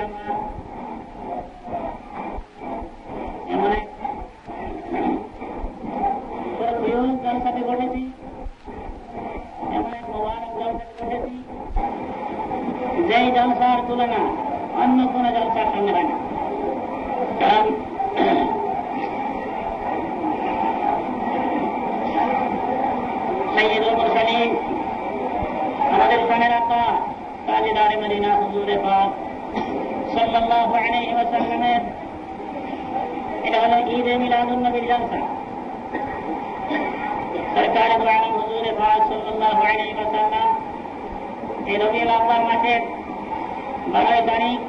আমরা এমন এক জলসাতে ঘটেছি, এমন এক মোবারক জলসাতে ঘটেছি যেই জলসার তুলনা অন্য কোন জলসার সঙ্গে হয় না। কারণ সাইয়্যিদুল মুরসালিন আমাদের প্রাণের আত্মা তাজদারে মদিনা হুজুরে পাক সাল্লাল্লাহু আলাইহি ওয়াসাল্লামের এটা হলো ঈদে মিলাদুন নবীর জলসা। সরকার দু আলম হুজুরে পাক সাল্লাল্লাহু আলাইহি ওয়াসাল্লাম এই রবিউল আউয়াল মাসের 12 তারিখ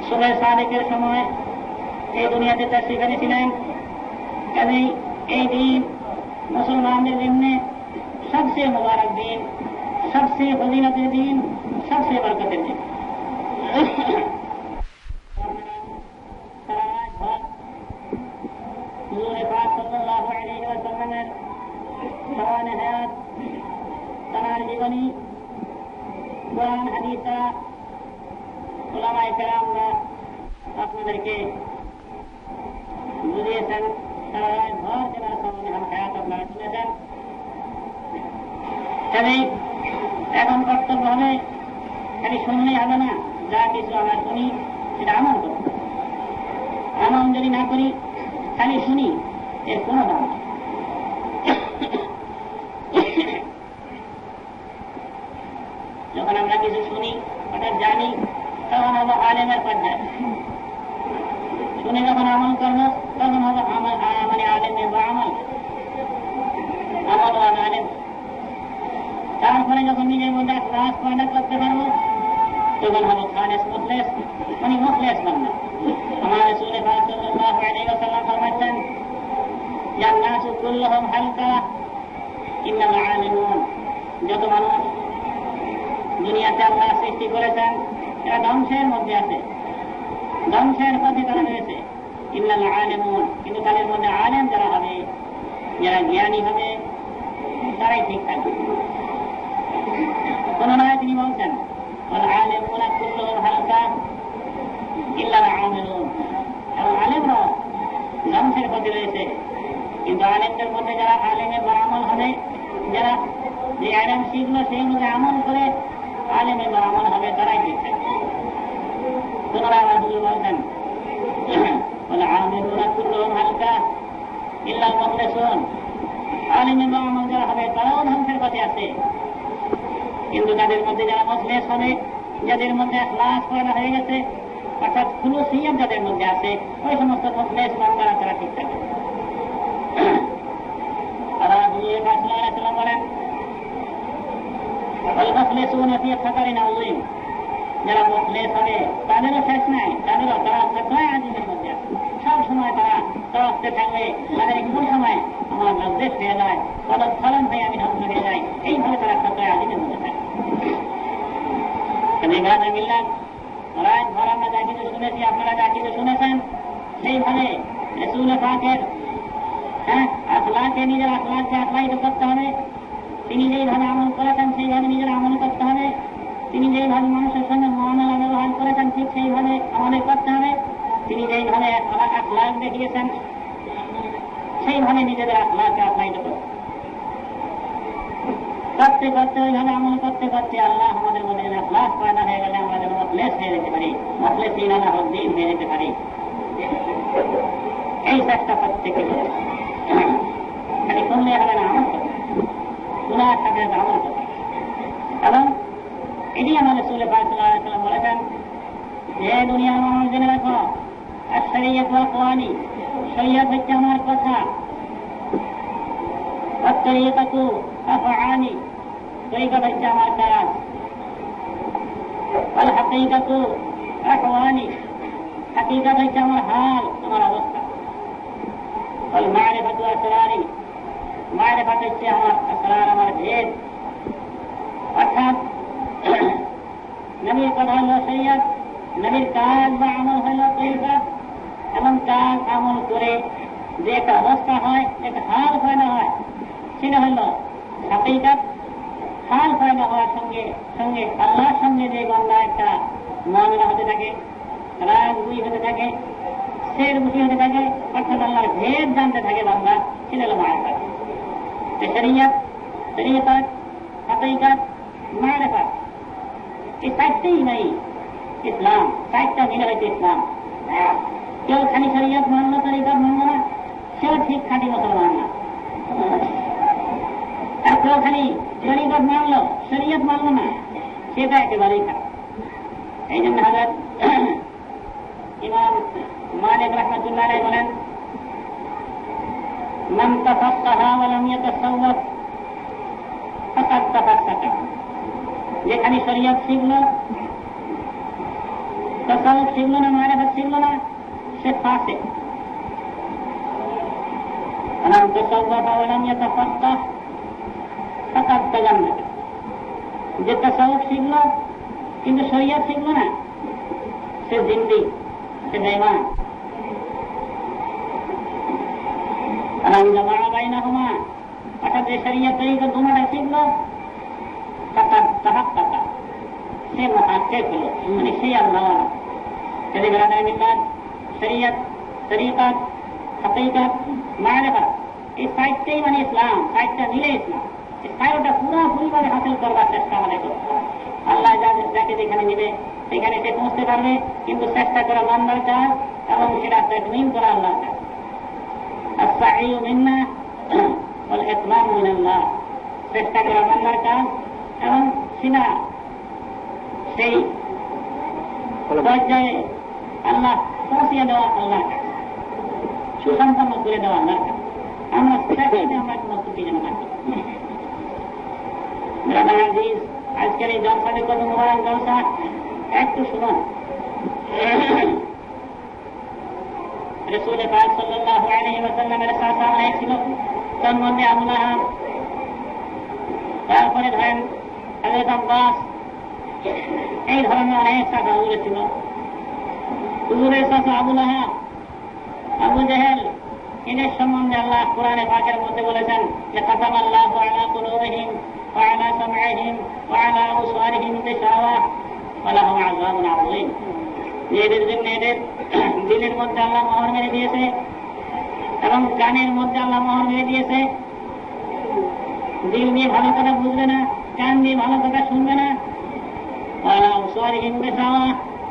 সুবহ সাদিকের সময় এই দুনিয়াতে তাশরীফ এনেছিলেন। এই দিন মুসলমানদের জন্য সবচেয়ে মুবারক দিন, সবচেয়ে ফজিলতের দিন, সবচেয়ে বরকতের দিন। হুজুরে পাক সাল্লাল্লাহু আলাইহি ওয়াসাল্লামের সওয়ানে হায়াত, তার জীবনী, কোরআন হাদিস, উলামায়ে কেরামরা আপনাদেরকে বুঝিয়েছেন। সারা ঘর যারা সওয়ানে হায়াত আপনারা শুনেছেন। এখন কর্তব্য হবে খালি শুনলেই হবে না, যা কিছু আমরা শুনি সেটা আমল করব। আমল যদি না করি, খালি শুনি, এর কোনো দাম নেই। যখন আমরা কিছু শুনি, অর্থাৎ জানি, তখন হবো আলেমের পর্যায়ে। শুনে যখন আমল করবো, তখন হবো মানে আলেমের বা আমল আলেম। তারপরে যখন নিজের মধ্যে ইখলাস পয়দা করতে পারবো, তখন হবো খালেস মুখলেস, মানে মুখলেস বান্দা। আমার রাসূল পাক সাল্লাল্লাহু আলাইহি ওয়াসাল্লাম ফরমাচ্ছেন, জান্নাতু কুল্লুহুম হালকা ইন্নাল আলিমুন। যত মানুষ দুনিয়াতে আল্লাহ সৃষ্টি করেছেন, এরা ধ্বংসের মধ্যে আছে, ধ্বংসের পথে তারা রয়েছে। ইন্নাল আলিমুন, কিন্তু তাদের মধ্যে আলেম যারা হবে, যারা জ্ঞানী হবে, তারাই ঠিক থাকবে। পুনরায় তিনি বলছেন, আলেমুনা কুল্লুহুম হালকা ইল্লাল আমিলুন। এবং আলেমরা ধ্বংসের পথে রয়েছে, কিন্তু আলেমদের মধ্যে যারা আলেমে বা আমল হবে, যারা যে আলেম শিখলো সেই মধ্যে আমল করে আলেমে বা আমল হবে, তারাই ঠিক থাকবে। পুনরায় আমার হুজুর বলছেন, আমিলুনা কুল্লুহুম হালকা ইল্লাল মুখলিসুন। আলেমে বা আমল যারা হবে, তারাও ধ্বংসের পথে আছে, কিন্তু তাদের মধ্যে যারা মুখলিস হবে, যাদের মধ্যে ইখলাস পয়দা হয়ে গেছে, অর্থাৎ খুলুসিয়ত যাদের মধ্যে আছে, ওই সমস্ত মুখলিস বান্দারা তারা ঠিক থাকবে। তারা হুজুর পাক সাল্লাল্লাহু আলাইহি ওয়াসাল্লাম বলেন, ওয়াল মুখলিসুনা ফি খাতারিন আযীম। যারা মুখলিস হবে তাদেরও শেষ নাই, তাদেরও তারা খাতায় আযীমের মধ্যে আছে। সব সময় তারা তওয়াক্কুল থাকবে, তাদের কোন সময় আমার লজ্জা হয়ে যায়, পদক ফলন হয়ে আমি ধ্বংস হয়ে যাই, এইভাবে তারা খাতায় আযীমের মধ্যে থাকে। রাত ভর আমরা যা কিছু শুনেছি, আপনারা যা কিছু শুনেছেন, সেইভাবে রাসূল পাকের আখলাকে, নিজের আখলাককে আখলাইত করতে হবে। তিনি যেইভাবে আমল করেছেন সেইভাবে নিজের আমল করতে হবে। তিনি যেইভাবে মানুষের সঙ্গে মুআমালা ব্যবহার করেছেন ঠিক সেইভাবে আমাদের করতে হবে। তিনি যেইভাবে আখলাক দেখিয়েছেন সেইভাবে নিজেদের আখলাককে আখলাইত করতে করতে ওইভাবে আমল করতে করতে আল্লাহ আমাদের মধ্যে ইখলাস পয়দা হয়ে গেলে আমরা যেন মুখলিস হয়ে যেতে পারি, মুখলিসিন আলাহুদ্দিন হয়ে যেতে পারি। এই চেষ্টা প্রত্যেকে খালি শুনলে হবে না, আমল করতে, শোনার সাথে আমল করতে। এবং এটি আমার রাসূল পাক সাল্লাল্লাহু আলাইহি ওয়াসাল্লাম বলেছেন যে দুনিয়ার মানুষ জেনে রাখো, আশ-শরিয়ত ওয়া আকওয়ালি, শরিয়ত হচ্ছে আমার কথা, আত-তরিকাতু আফআলি, তরিকত হচ্ছে আমার কাজ, আল হাকীকাতু আহওয়ালি, হাকীকত হচ্ছে আমার হাল, আমার অবস্থা, আল মারিফাতু আসরারি, মারিফাত হচ্ছে আমার আসরার, আমার ভেদ। অর্থাৎ নবীর কথা হল শরিয়ত, নবীর কাজ বা আমল হল তরিকত, এবং কাজ আমল করে যে একটা অবস্থা হয়, একটা হাল পয়দা হয়, সেটা হল হাকীকত। হাল পয়দা হওয়ার সঙ্গে সঙ্গে আল্লাহর সঙ্গে যে বান্দা একটা মামলা হতে থাকে, রাজগুই হতে থাকে, শের বুঝি হতে থাকে, অর্থাৎ আল্লাহর ভেদ জানতে থাকে বান্দা, সেটা হলো মারিফাত। শরিয়ত, শরিয়ত, হাকিকত, মারিফাত, এই চারটেই নাই ইসলাম, চারটা মিলে হয়েছে ইসলাম। কেউ খালি শরিয়ত মানলো, তরিকত মানল না, সেও ঠিক খাঁটি মুসলমান না। আর কেউ খালি তরিকত মানলো, শরিয়ত মানলো না, সেটা একেবারেই খারাপ। এই জন্য হযরত ইমাম মালিক রাহমাতুল্লাহ আলাইহি বলেন, মান তাফাক্কাহা ওয়া লাম ইয়াতাসাওয়াফ ফাকাদ তাফাক্কাকা। যেখানে শরিয়ত শিখলো, তাসাউফ শিখলো না, মারিফাত শিখলো না, সে ফাসিক। মান তাসাওয়াফা ওয়া লাম ইয়াতাফাক্কাহ ফাকাদ তাজান্নাবা। যে তাসাউফ শিখলো কিন্তু শরিয়ত শিখলো না, সে জিন্দি, সে বেঈমান। অর্থাৎ যে শরিয়ত তরিকত দুটোটা শিখলো, তাহাক্কাকা, সে মুহাক্কিক হলো, মানে সেই আল্লাহ। যদি বেরাদার মিল্লাত, শরিয়ত, তরিকত, হাকিকত, মারিফাত, এই সাইটটাই মানে ইসলাম, সাইটটা মিলে ইসলাম। এই সাইটটা পুরোপুরিভাবে হাসিল করবার চেষ্টা আমাদের করতে হবে। আল্লাহ যাকে যেখানে নিবে সেখানে সে পৌঁছতে পারবে, কিন্তু চেষ্টা করা বান্দার কাজ এবং সেটা তাকমিল করা আল্লাহর কাজ। আস-সাঈউ মিন্না ওয়াল ইতমামু মিনাল্লাহ। চেষ্টা করা বান্দার কাজ এবং সেটা সেই পর্যায়ে আল্লাহ পৌঁছিয়ে দেওয়া আল্লাহর কাজ, সুসম্পন্ন করে দেওয়া আল্লাহর কাজ। আমরা চেষ্টাতে আমরা কোনো ত্রুটি যেন না করি। আজকের এই জলসাতে কত মোবারক জলসা, একটু শুনুন। রাসূল পাক সাল্লাল্লাহু আলাইহি ওয়াসাল্লামের চাচা অনেক ছিল, তার মধ্যে আবু লাহাব, তারপরে ধরেন হযরত আব্বাস, এই ধরনের অনেক চাচা হুজুর ছিল। হুজুরের চাচা আবু লাহাব, আবু জেহেল, এদের সম্বন্ধে আল্লাহ কোরআনে পাকের মধ্যে বলেছেন যে কাতামাল্লাহু আলা কুলুবিহিম ওয়া আলা সামঈহিম ওয়া আলা আবসারিহিম গিশাওয়া ওয়া লাহুম আযাবুন আযীম। এদের জন্য এদের দিলের মধ্যে আল্লাহ মোহর মেরে দিয়েছে এবং কানের মধ্যে আল্লাহ মোহর মেরে দিয়েছে। দিল দিয়ে ভালো কথা বুঝবে না, কান দিয়ে ভালো কথা শুনবে না। ওয়া আলা আবসারিহিম গিশাওয়া,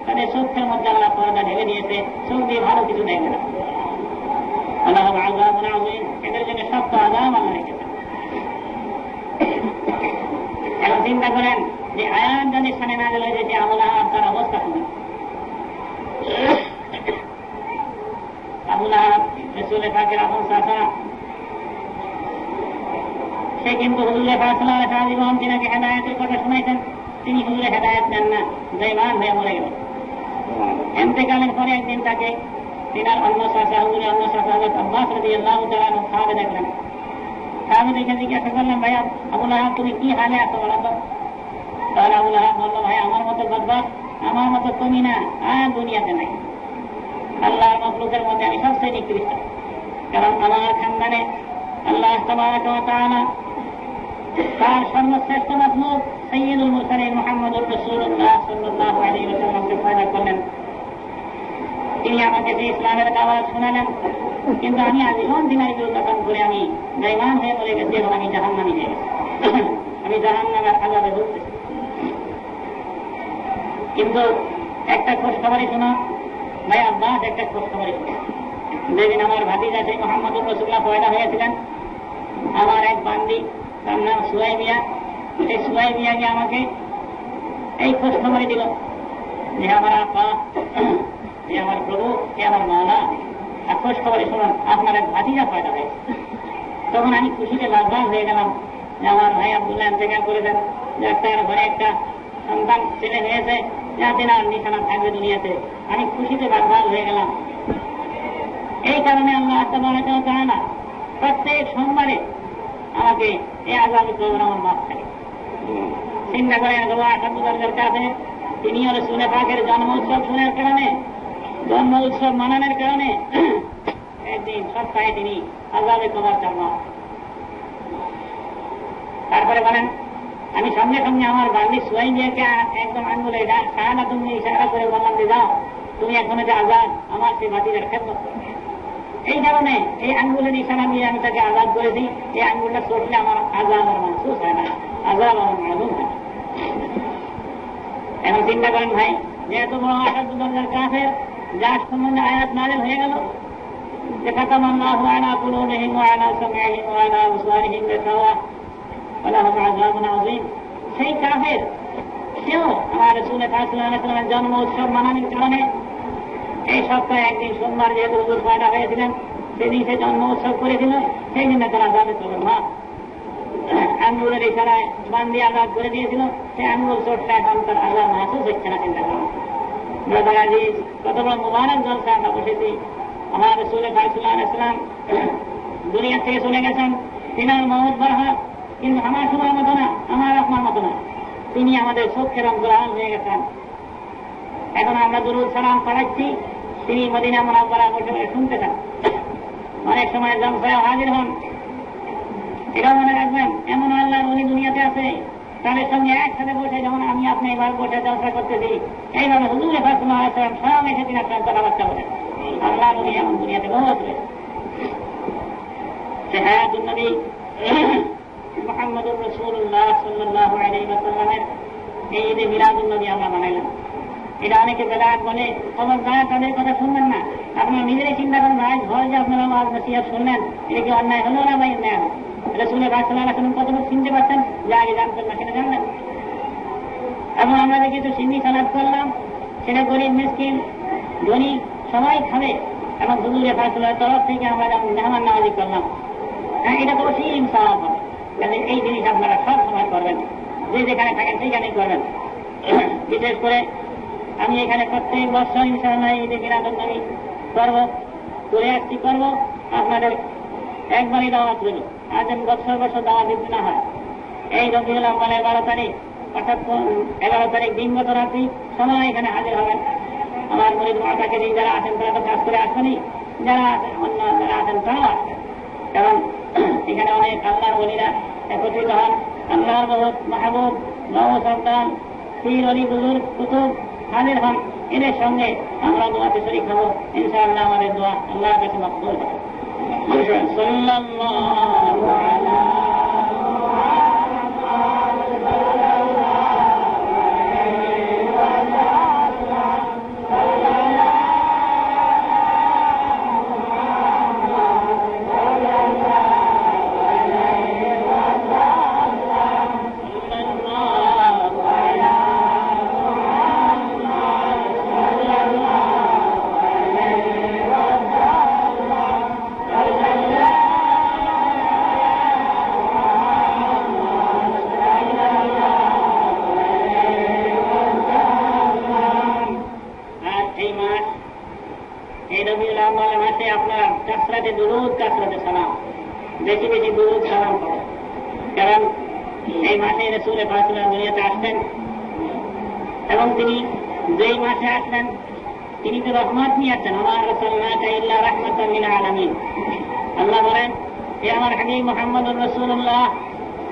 তাদের চোখের মধ্যে আল্লাহ পর্দা ঢেলে দিয়েছে, চোখ দিয়ে ভালো কিছু দেখবে না। আল্লাহ আযাবুন আযীম, এদের জন্য শক্ত আযাব আল্লাহ রেখেছেন। এখন চিন্তা করেন যে আয়াত যদি সামনে নাযিল হয়েছে, যে আবু লাহাব তার অবস্থা শুনুন। আবু লাহাব রাসূল পাকের আপন চাচা, সে কিন্তু হুজুর পাক সাল্লাল্লাহু আলাইহি ওয়াসাল্লাম জীবন তিনাকে হেদায়েতের কথা শুনাইতেন, তিনি হুজুরে হেদায়েত দেন না, বেঈমান হয়ে মরে গেলেন। ইন্তেকালের পরে একদিন তাকে তিনার অন্য চাচা, হুজুরের অন্য চাচা হযরত আব্বাস রাদিয়াল্লাহু তাআলা আনহু খাওয়াবে দেখলেন। খাওয়াবে দেখে জিজ্ঞাসা করলেন, ভাই আবু লাহাব তুমি কি হালে আছো বলো তো? তাহলে আবু লাহাব বলল, ভাই আমার মতো বদবখ, আমার মতো তুমি না আর দুনিয়াতে নাই। আল্লাহর মাখলুকের মধ্যে আমি সবচেয়ে নিকৃষ্ট, কারণ আমার খানদানে আল্লাহ তাবারাক ওয়া তাআলা তার সর্বশ্রেষ্ঠ মাখলুক সাইয়্যিদুল মুরসালিন মুহাম্মদুর রাসূলুল্লাহ সাল্লাল্লাহু আলাইহি ওয়াসাল্লামকে পয়দা করলেন। তিনি আমাকে যে ইসলামের দাওয়াত শোনালেন, কিন্তু আমি আজীবন দিনের দুর্ঘটনা করে আমি বেঈমান হয়ে মরে গেছি এবং আমি জাহান্নামী হয়ে গেছি। আমি জাহান্নামের আযাবে ভুগতেছি। কিন্তু একটা খোঁজ খবরই শোনো ভাই আব্বাস, একটা খোঁজ খবরই শোনো। যেদিন আমার ভাতিজা সেই মুহাম্মদুর রাসূলুল্লাহ পয়দা হয়েছিলেন, আমার এক বান্দি, তার নাম সুয়াইবিয়া, সেই সুয়াইবিয়া গিয়ে আমাকে এই খোঁজ খবরই দিল যে আমার আব্বা, যে আমার প্রভু, যে আমার মাওলা, আর খোঁজ খবরই শুনুন আপনার এক ভাতিজা পয়দা হয়েছে। তখন আমি খুশিতে লাভবান হয়ে গেলাম যে আমার ভাই আব্দুল্লাহ ইন্তেকাল করেছেন, যে তার ঘরে একটা সন্তান ছেলে হয়েছে, যাতে না নিশানা থাকবে দুনিয়াতে। আমি খুশিতে লাভবান হয়ে গেলাম। এই কারণে আল্লাহ তাবারাক ওয়া তাআলা প্রত্যেক সোমবারে আমাকে এই আযাব কবর আমার মাফ করে। চিন্তা করেন আল্লাহ আসাদুল্লাহর কাছে তিনি রাসূল পাকের জন্ম উৎসব শোনার কারণে, জন্ম উৎসব মানানোর কারণে একদিন সপ্তাহে তিনি আযাবে কবর চান। তারপরে বলেন আমি সঙ্গে সঙ্গে আমার বাড়ির সোয়াই দিয়ে একদম আঙ্গুলে সারা তুমি ইশারা করে বললাম যে যাও তুমি এখন যে আজাদ আমার সেই বাতিলের খেদমত করো। এই কারণে এই আঙ্গুলের ইশারা দিয়ে আমি তাকে আজাদ করে দিই। এই আঙ্গুলটা চটলে আমার আজাদ আমার মাহসুস হয় না, আজাদ আমার মালুম হয় না। এখন চিন্তা করেন ভাই, যেহেতু বড় আসাদ দরজার কাফের, যার সম্বন্ধে আয়াত নাযিল হয়ে গেল যে খাতামাল্লাহু আলা কুলুবিহিম ওয়া আলা সামঈহিম ওয়া আলা আবসারিহিম গিশাওয়া ওয়া লাহুম আযাবুন আযীম, সেই কাফের সেও আমার রাসূল সাল্লাল্লাহু আলাইহি ওয়াসাল্লামের জন্ম উৎসব মানানোর কারণে এই সপ্তাহে একদিন সোমবার যেহেতু হুজুর পয়দা হয়েছিলেন সেদিন সে জন্ম উৎসব করেছিল, সেই জন্য তারা যাবে চলো মা আঙ্গুলের ইশারায় বান্দি আজাদ করে দিয়েছিল। সে আঙ্গুল চোটটা এখন তার আজাদ মাহসুস হচ্ছে না। চিন্তা করেন ব্রাদার আজিজ, কত বড় মুবারক জলসা আমরা বসেছি। আমার রাসূল সাল্লাল্লাহু আলাইহি ওয়াসাল্লাম দুনিয়া থেকে চলে গেছেন, তিনার মওত বরহাত, কিন্তু আমার সময়ের মতো না, আমার আপনার মতো না। তিনি আমাদের চোখের অন্তরাল হয়ে গেছেন। এখন আমরা দুরূদ সালাম পাঠাচ্ছি, তিনি মদিনা মুনাওয়ারা বসে শুনতে চান। অনেক সময় জলসায় হাজির হন। এটা মনে রাখবেন, এমন আল্লাহর ওলি দুনিয়াতে আছে, তাদের সঙ্গে একসাথে বসে যেমন আমি আপনি এবার বসে জলসা করতেছি, এইভাবে হুজুর সাল্লাল্লাহু আলাইহি ওয়াসাল্লাম সব এসে তিনি আপনার কথাবার্তা বলেন। আল্লাহর ওলি এমন দুনিয়াতে বহু আছে। হায়াতুন নবী মুহাম্মদুর রাসূলুল্লাহ সাল্লাল্লাহু আলাইহি ওয়াসাল্লামের এই ঈদে মিলাদুন নবী আমরা মানাইলাম। এটা অনেকে বেদাত বলে, খবরদার তাদের কথা শুনবেন না। আপনারা নিজেরাই চিন্তা করেন, ভাই ঘর যে আপনারা ওয়াজ নসিহত শুনলেন, এটা কি অন্যায় হলো না ভাই? অন্যায় হলো। রাসূল সাল্লাল্লাহু আলাইহি ওয়াসাল্লাম কতটুকু চিনতে পারছেন যে আগে জানতেন না, সেটা জানলেন। এখন আমরা দেখি তো সিন্নি সালাদ করলাম, সেটা গরিব মিসকিন ধনী সবাই খাবে, এবং হুজুর সাল্লাল্লাহু তরফ থেকে আমরা যেমন মেহমান নাওয়াজি করলাম, হ্যাঁ এটা তো অসীম সওয়াব হবে। তাহলে এই জিনিস আপনারা সব সময় করবেন, যে যেখানে থাকেন সেইখানেই করবেন। বিশেষ করে আমি এখানে প্রত্যেক বছর ইনশাআল্লাহ ঈদে মিলাদুন নবী করবো, করে আসছি, করবো। আপনাদের একবারই দাওয়াত রইল, আর যেন বছর বছর দাওয়াত দিতে না হয়। এই রবিউল আউয়ালের 12 তারিখ অর্থাৎ 11 তারিখ দিনগত রাত্রি সবাই এখানে হাজির হবেন। আমার মুরিদ মাতাকে যারা আছেন তারা তো কাজ করে আসবেনই, যারা অন্য যারা আছেন তারাও আসবেন। কারণ এখানে অনেক আল্লাহর ওলিরা একত্রিত হন। আল্লাহর বহুত মাহবুব নওয়াজ সন্তান পীর ওলি বুজুর্গ কুতুব হাজির হন। এদের সঙ্গে আমরা দোয়াতে শরীক হব। ইনশাআল্লাহ আমাদের দোয়া আল্লাহর কাছে মকবুল হবে। সাল্লাল্লাহু আলা বেশি বেশি দুরূদ সালাম পড়ে। কারণ এই মাসে রাসূল সাল্লাল্লাহু আলাইহি ওয়াসাল্লাম দুনিয়াতে আসলেন, এবং তিনি যেই মাসে আসলেন তিনি তো রহমত নিয়ে আসছেন। ওয়া মা আরসালনাকা ইল্লা রাহমাতাল লিল আলামিন। আল্লাহ বলেন, হে আমার হাবিব মুহাম্মদুর রাসূলুল্লাহ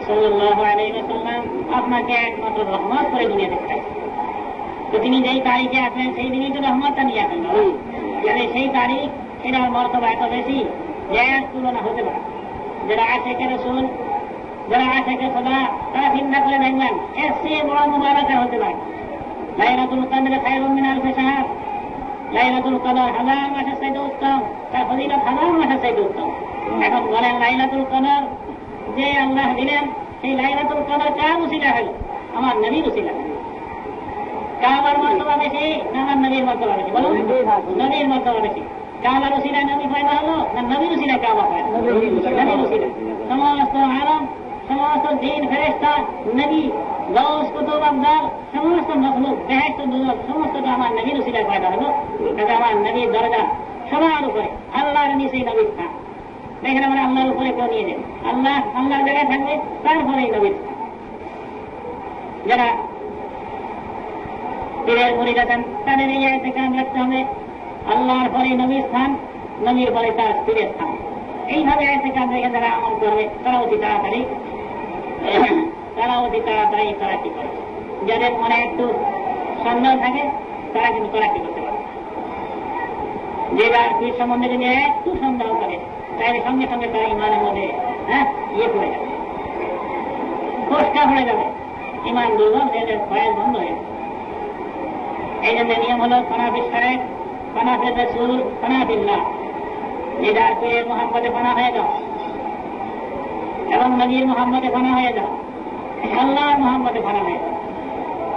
সাল্লাল্লাহু আলাইহি ওয়াসাল্লাম, আপনাকে একমাত্র রহমত করে দুনিয়াতে পাঠাইছি। তো তিনি যেই তারিখে আসলেন সেই দিনই তো রহমতটা নিয়ে আসেন। মানে সেই তারিখ, এটার মর্তবা এত বেশি যে এর তুলনা হতে পারে। যারা আশিকে রাসূল, যারা আশিকে খোদা, তারা চিন্তা করে দেখবেন এর চেয়ে বড় মুবারক হতে পারে। লাইলাতুল কদর খায়রুম মিন আলফি শাহর। লাইলাতুল কদর হাজার মাসের চাইতে উত্তম, তার ফজিলত হাজার মাসের চাইতে উত্তম। এখন বলেন লাইলাতুল কদর যে আল্লাহ দিলেন, সেই লাইলাতুল কদর কার উসিলা হল? আমার নবীর উসিলা। কাবার মর্তবা বেশি না আমার নবীর মর্তবা বেশি? বলুন, নবীর মর্তবা বেশি। কাবার উসিলায় নবী পয়দা হলো না নবীর উসিলায় কাবা পয়দা? নবীর উসিলায়। সমস্ত আলম, সমস্ত জিন ফেরেশতা, নবী, গাউস, কুতুব, আবদাল, সমস্ত মখলুক, বেহেশত দুজক সমস্তটা আমার নবীর উসিলায় পয়দা হলো। কাজে আমার নবীর দরজা সবার উপরে, আল্লাহর নিচেই নবীর স্থান। দেখেন আমরা আল্লাহর উপরে কেউ নিয়ে যাই, আল্লাহর জায়গায় থাকবে, তারপরেই নবীর স্থান। যারা পীরের মুরিদ আছেন তাদের এই আয়াতে কান রাখতে হবে, আল্লাহর পরে নবীর স্থান, নবীর পরে তার পীরের স্থান। এইভাবে আয়াতে কান রেখে যারা আমল করবে তারা অতি তাড়াতাড়ি তারা অতি তাড়াতাড়ি তরাক্কি করে। যাদের মনে একটু সন্দেহ থাকে তারা কিন্তু তরাক্কি করতে পারে। যে যার পীর সম্বন্ধে যদি একটু সন্দেহ করে তাহলে সঙ্গে সঙ্গে তারা ইমানের মধ্যে পড়ে যাবে, কোষ্টা পড়ে যাবে, ইমান দুর্বল হয়ে যাবে, ফয়েজ বন্ধ হয়ে যাবে। এই জন্য নিয়ম হল ফানাফিস শারেক, ফানাফির রাসূল, ফানাফিল্লাহ। যে যার পীরের মুহাম্মদে ফানা হয়ে যাও এবং নবীর মুহাম্মদে ফানা হয়ে যাও, আল্লাহর মুহাম্মদে ফানা হয়ে যাও।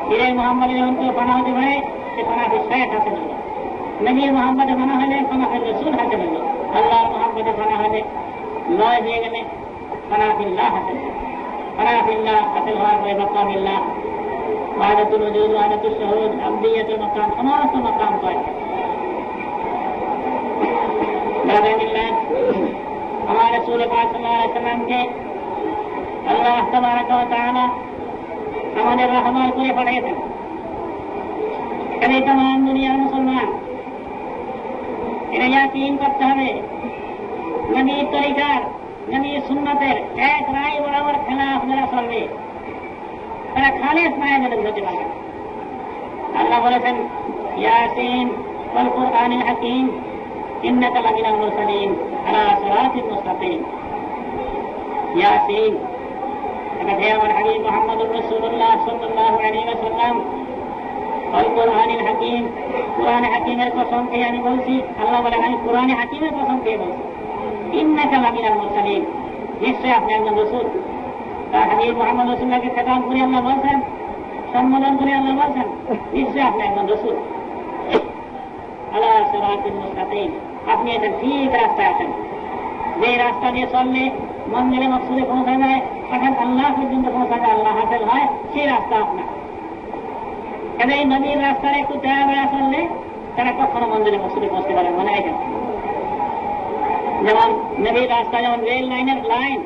পীরের মুহাম্মদে যখন কেউ ফানা হতে পারে সে ফানাফিস শারেক হাসিল হল, নবীর মুহাম্মদে ফানা হলে ফানাফির রাসূল হাসিল হল, আল্লাহর মুহাম্মদে ফানা হলে লয় দিয়ে গেলে ফানাফিল্লাহ হাসিল হল। ফানাফিল্লাহ হাসিল হওয়ার পরে মাকামিল্লাহ, ওয়াহদাতুল ওজুদ, ওয়াহদাতুল শুহুদ, আবদিয়াতুল মাকাম, সমস্ত মাকাম পায়। हमारे रसूल पाक सल्लल्लाहु अलैहि वसल्लम के अल्लाह तबारक व तआला আমাদের রহমান করে পাঠিয়েছেন। এই तमाम দুনিয়ার মুসলমান এরা ইয়াকিন করতে হবে নবীর তরিকার, নবীর সুন্নতের এক রায় বরাবর খেলাফ যারা চলবে তারা খালেস মায়ের হতে পারবে। আল্লাহ বলেছেন ইয়াসিন ওয়াল কুরআনিল হাকিম ইন্নাকা লামিনাল মুরসালিন আলা সিরাতিল মুস্তাকিম। ইয়াসিন হে আমার হাবিব মুহাম্মদুর রাসূলুল্লাহ সাল্লাল্লাহু আলাইহি ওয়াসাল্লাম, ওয়াল কুরআনিল হাকিম, কুরআনে হাকিমের কসম খেয়ে আমি বলছি। আল্লাহ বলেন আমি কুরআনে হাকিমের কসম খেয়ে বলছি, ইন্নাকা লামিনাল মুরসালিন, নিশ্চয় আপনি একজন রাসূল। তার হাবিব মুহাম্মদ রাসূলুল্লাহকে খেতাব করে আল্লাহ বলছেন, সম্বোধন করে আল্লাহ বলছেন নিশ্চয় আপনি একজন রাসূল। আলা সিরাতিল মুস্তাকিম, আপনি এটা ঠিক রাস্তায় আছেন, যে রাস্তা দিয়ে চললে মন্দিরে মকসুদে পৌঁছা যায়, অর্থাৎ আল্লাহ পর্যন্ত পৌঁছা যায়, আল্লাহ হাসিল হয়, সেই রাস্তা আপনার। কেন এই নদীর রাস্তার একটু তেরা বেড়া চললে তারা কখনো মন্দিরে মকসুদে পৌঁছতে পারে মনে হয়। যেমন নদীর রাস্তা, যেমন রেল লাইনের লাইন,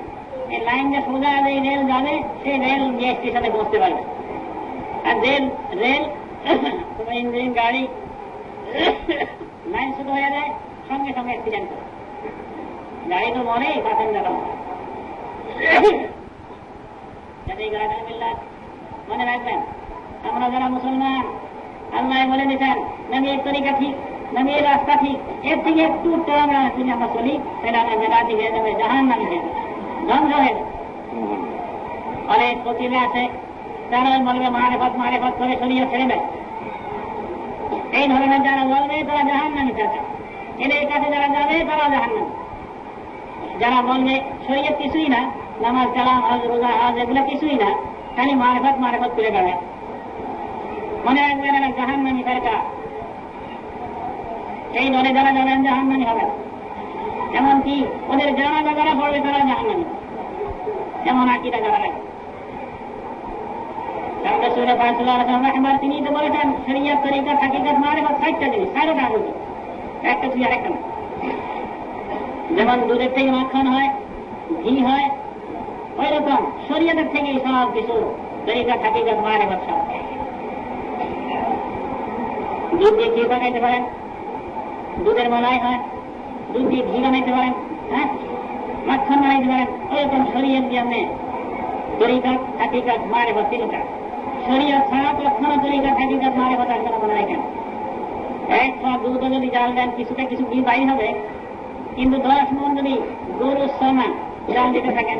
এই লাইন যে সোজা যে রেল যাবে সেই রেল গিয়ে স্টেশনে পৌঁছতে পারবে। আর রেল ইঞ্জিন গাড়ি লাইন শুরু হয়ে যায় সঙ্গে সঙ্গে অ্যাক্সিডেন্ট করে, গাড়ি তো মরেই প্যাসেঞ্জার মনে রাখবেন। আমরা যারা মুসলমান, আল্লাহ বলে দিচ্ছেন নবীর তরিকা ঠিক, নবীর রাস্তা ঠিক, এর থেকে একটু আমরা যদি আমরা চলি তাহলে আমরা বেদাতি হয়ে যাবে, জাহান্নামী হয়ে যাবে, ধ্বংস হয়ে যাবে। অনেক ফকিরা আছে তারা বলবে মারেফত মারেফত করে শরীয়ত ছেড়ে দেয়। এই ধরনের যারা বলবে তারা জাহান্নামী চাচা, এদের কাছে যারা যাবে তারা জাহান্নামী। যারা বলবে শরীয়ত কিছুই না, নামাজ কালাম হজ রোজা হজ এগুলো কিছুই না, খালি মারেফত মারেফত করে বেড়ায়, মনে রাখবেন এরা জাহান্নামী ফেরকা। এই দলে যারা যাবেন জাহান্নামী হবে। এমনকি ওদের জানাজা যারা পড়বে তারা জাহান্নামী, এমন আকীদা যারা রাখে। রাসূল পাক সাল্লাল্লাহু আলাইহি ওয়াসাল্লাম তিনি তো বলেছেন শরীয়ত তরিকা হাকিকত মারেফত 60টা জিনিস, 4টা আগুন, একটা তুই আরেকটা না। যেমন দুধের থেকে মাখন হয়, ঘি হয়, ওই রকম শরীয়তের থেকে সব কিছু তরিকা হাকিকত মারেফত সব। দুধ দিয়ে ঘি বানাইতে পারেন, দুধের মালাই হয়, দুধ দিয়ে ঘি বানাইতে পারেন, মাখন বানাইতে পারেন। ওই রকম শরীয়ত দিয়ে আপনি তরিকা হাকিকত মারেফত তিনটা। শরীয়ত ছাড়া কখনো তরিকা হাকিকত মারেফত আসবে না মনে রাখেন। এক পা দুধ যদি জাল দেন কিছুটা কিছু ঘি বাই হবে, কিন্তু 10 মণ যদি গরুর সনা জাল দিতে থাকেন,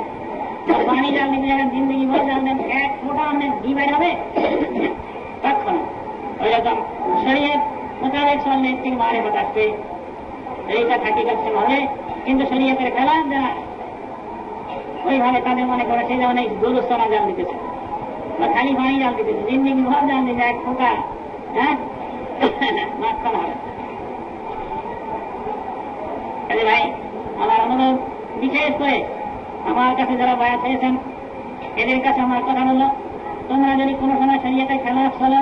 পানি জাল দিতে থাকেন, জিন্দগি ভর জাল দেন, 1 ফোঁটা অনেক ঘি বের হবে কখনো। ওই রকম শরীয়ত মোতাবেক চললে ঠিক মারেফত আসবে, তরিকা হাকিকত হবে। কিন্তু শরীয়তের খেলাফ যারা ওইভাবে তাদের মনে করে সে যেমন এই গরুর সনা জাল দিতেছে বা খালি পানি জাল দিতেছে, জিন্দগি ভর জাল দিতে 1 ফোঁটা মাখন হবে। ভাই আমার অনুরোধ, বিশেষ করে আমার কাছে যারা বায়াত হয়েছেন এদের কাছে আমার কথা হলো, তোমরা যদি কোনো সময় শরীয়তের খেলাফ চলো,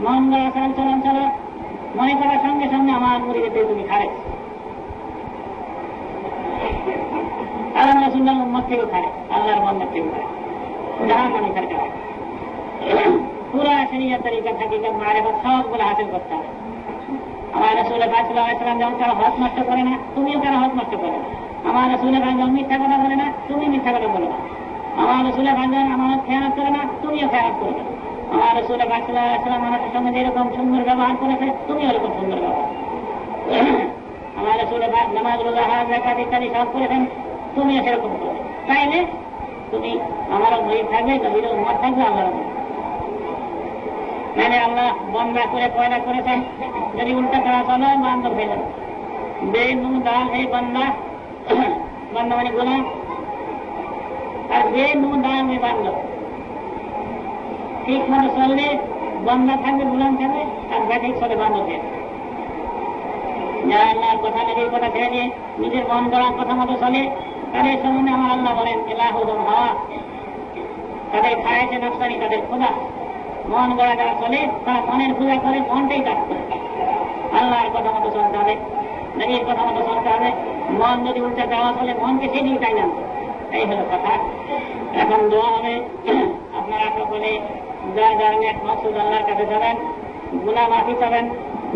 মন গড়া আচরণ চলন চলো, মনে করার সঙ্গে সঙ্গে আমার মুরিদে তুমি খারেজ, আল্লাহ রাসূলের উম্মত থেকে খারেজ, আল্লাহর উম্মত থেকে খারেজ, জাহান্নামী সরকার। পুরা শরীয়ত তরিকা হাকিকত মারেফত সবগুলো হাসিল করতে হবে। আমার রাসূল পাক সাল্লাল্লাহু আলাইহি ওয়াসাল্লাম যেমন কারো হক নষ্ট করে না, তুমিও কারো হক নষ্ট করো না। আমার রাসূল পাক যেমন মিথ্যা কথা বলে না, তুমি মিথ্যা কথা বলো না। আমার রাসূল পাক যেমন আমানত খেয়ানত করে না, তুমিও খেয়ানত করবে। আমার রাসূল পাক সাল্লাল্লাহু আলাইহি ওয়াসাল্লাম আমাদের সঙ্গে যেরকম সুন্দর ব্যবহার করেছে, তুমিও এরকম সুন্দর ব্যবহার। আমার রাসূল পাক নামাজ রোজা হজ যাকাত ইত্যাদি সব করেছেন, তুমিও সেরকম করবে। তাইলে তুমি আমারও মুরিদ থাকবে, নবীর উম্মত থাকবে, আল্লাহর উম্মত। নাহলে আল্লাহ বন্ধা করে পয়দা করেছেন, যদি উল্টা করা চলো বান্ধব হয়ে যাবে। বেনু দাল হে বান্দা, বান্দা মানে গোলাম, আর বেনু দাল হে বান্দব। ঠিক মতো চললে বান্দা থাকবে, গোলাম থাকবে, আর ব্যাঠিক চলে বান্ধব হয়ে যাবে। যারা আল্লাহর কথা নবীর কথা ছেড়ে দিয়ে নিজের মন গড়ার কথা মতো চলে, তাদের সম্বন্ধে আমার আল্লাহ বলেন ইলাহুহুম হাওয়া, তাদের খায়ছে নফসানি, তাদের খোদা। মন গড়া যারা চলে তারা মনের পূজা করে, মনটাই কাজ করে। আল্লাহর কথা মতো চলতে হবে, নবীর কথা মতো চলতে হবে। মন যদি উল্টা যাওয়া চলে, মনকে সেদিকে চাই না। এই হলো কথা। এখন দোয়া হবে, আপনারা সকলে যার যার নেক মাকসুদ আল্লাহর কাছে যাবেন, গুনাহ মাফি চাবেন,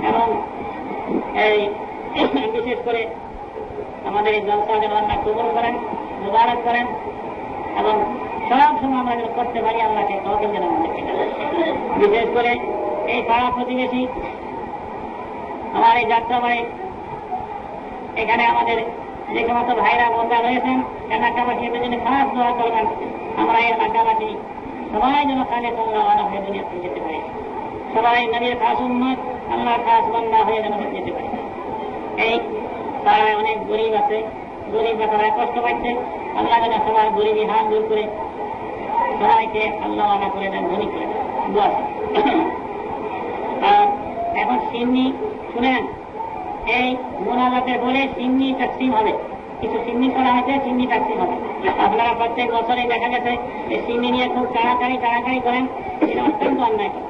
এবং এই বিশেষ করে আমাদের এই জলসা যেন আল্লাহ কবুল করেন, মুবারক করেন, এবং সব সময় আমরা যেন করতে পারি আল্লাহকে তওফিক যেন আমাদেরকে দেন। বিশেষ করে এই পাড়া প্রতিবেশী আমার এই যাত্রাবাড়ি, এখানে আমাদের যে সমস্ত ভাইরা বোনরা রয়েছেন, এলাকাবাসী এদের জন্য খাস দোয়া করবেন। আমরা এই এলাকাবাসী সবাই যেন কালে আল্লাহ হয়ে দুনিয়া থেকে যেতে পারি, সবাই নবীর খাস উম্মত, আল্লাহর খাস বান্দা হয়ে যেন যেতে পারি। এই পাড়ায় অনেক গরিব আছে, গরিব তারা কষ্ট পাচ্ছে, আল্লাহ যেন সবার গরিবী হাত দূর করে সবাইকে আল্লাহ আল্লাহ করে দেন, ধনী করে দেন। দোয়া। আর এখন সিন্নি শুনেন, এই মোনাজাতের বলে সিন্নি তাকসিম হবে, কিছু সিন্নি করা হয়েছে, সিন্নি তাকসিম হবে। আপনারা প্রত্যেক বছরে দেখা গেছে এই সিন্নি নিয়ে খুব তাড়াতাড়ি করেন, এটা অত্যন্ত অন্যায় করে।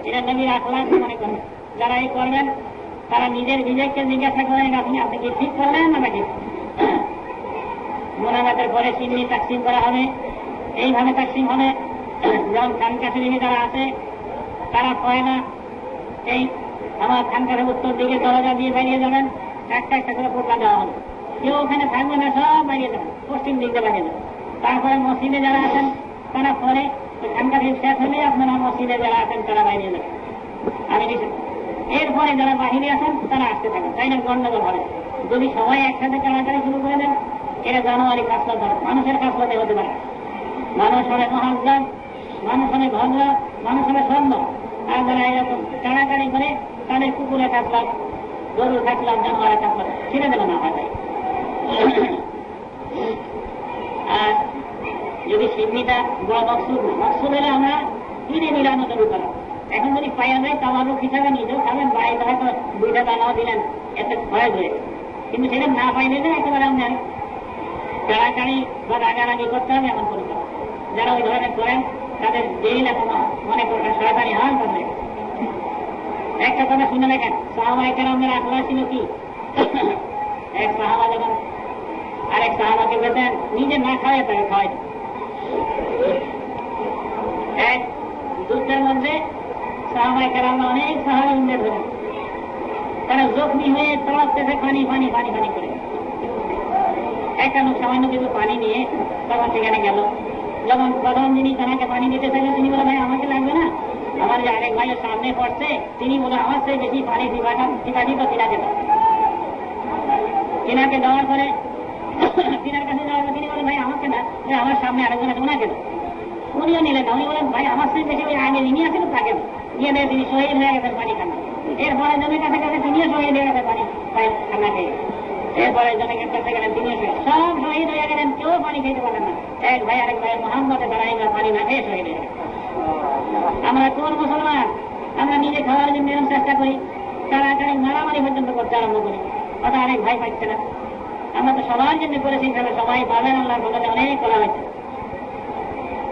এটা নবীর আখলাক মনে করেন। যারা এই করবেন তারা নিজের বিবেককে জিজ্ঞাসা করেন, আপনি কি ঠিক করলেন না নাকি? মোনাজাতের পরে সিন্নি তাকসিম করা হবে, এইভাবে তাকসিম হবে। যেমন খানকা শরীফে যারা আছে তারা কয় না, এই আমার খানকার উত্তর দিকে দরজা দিয়ে বেরিয়ে যাবেন, একটা একটা করে পোকা দেওয়া হবে, কেউ ওখানে থাকবে না, সব বেরিয়ে যাবেন, পশ্চিম দিকে বেরিয়ে যাবেন। তারপরে মসজিদে যারা আছেন তারা পরে খানকা শরীফ শেষ হলে আপনারা মসজিদে যারা আছেন তারা বেরিয়ে যাবেন। আমি এরপরে যারা বাহিরে আছেন তারা আসতে থাকেন, তাই না? গন্ডগোল হবে। যদি সবাই একসাথে কাড়াকাড়ি শুরু করে দেন, এটা জানুয়ারি কাজটা ধরে, মানুষের কাজটাতে হতে পারে। মানুষ হলে মহাজ্ঞান, মানুষ হলে ভদ্র, মানুষ হলে সুন্দর। আর যারা এরকম কাড়াকাড়ি করে তাদের কুকুরে কাটলাম, গরু কাটলাম, জানোয়ারে কাটলাম, ছেড়ে দেবে না হয়। আর যদি সিন্নিটা বড় মকসুদ হলে আমরা কিনে মিলানো শুরু করা। এখন যদি পাইয়া যায় তামারুক হিসাবে নিজেও খাবেন, বাড়িতে হয়তো 2টা দানাও দিলেন, এতে ভয় হয়ে। কিন্তু সেটা না পাইলে না একেবারে আপনার কাড়াকাড়ি বা রাগারাগি করতে হবে এমন কোনো কথা। যারা ওই ধরনের করেন তাদের জেল এখনো মনে করবেন শয়তানি হয় তাদের। একটা কথা শুনে দেখেন, সাহাবায়ে কেরামের আখলাক ছিল কি? এক সাহাবা যখন আরেক সাহাবাকে বেতেন, নিজে না খাওয়াই তাকে খাওয়াই। এক যুদ্ধের মধ্যে সাহাবায়ে কেরামরা অনেক সাহাবী উন্নত হলেন, তারা জখমি হয়ে তড়াতে পানি পানি পানি পানি করে। একটা লোক সামান্য কিছু পানি নিয়ে তখন সেখানে গেল। যখন প্রথম যিনি তাকে পানি দিতে থাকলেন, তিনি বলে, ভাই আমাকে লাগবে না, আমার যে আরেক ভাইয়ের সামনে পড়ছে তিনি বলে আমার চেয়ে বেশি পানি দিবাটি তো তিনাকে দাও। তিনাকে দেওয়ার পরে তিনার কাছে যাওয়ার পর তিনি বলেন, ভাই আমাকে না, আমার সামনে আরেকজন আছে ওনাকে দাও। উনিও নিলেন না, উনি বলেন, ভাই আমার চেয়ে বেশি ওই আগে যিনি আছেন তাকে দিয়ে দেয়। তিনি শহীদ হয়ে গেছেন পানি খানা। এরপরে জনের কাছে কাছে তিনিও শহীদ হয়ে গেছেন পানি খানা খেয়ে। এরপরে জনের কাছে গেলেন, তিনিও সব শহীদ হয়ে গেলেন, কেউ পানি খেতে পারেন না। এক ভাই আরেক ভাই মোহাম্মদে দাঁড়াই পানি না খেয়ে শহীদ হয়ে গেছে। আমরা কোন মুসলমান? আমরা নিজে খাওয়ার জন্য এরকম চেষ্টা করি, তাড়াতাড়ি মারামারি পর্যন্ত করতে আরম্ভ করি, অত আরেক ভাই পাচ্ছে না। আমরা তো সবার জন্য করেছি, সবাই পাবেন, আল্লাহর বদলে অনেক করা হয়েছে।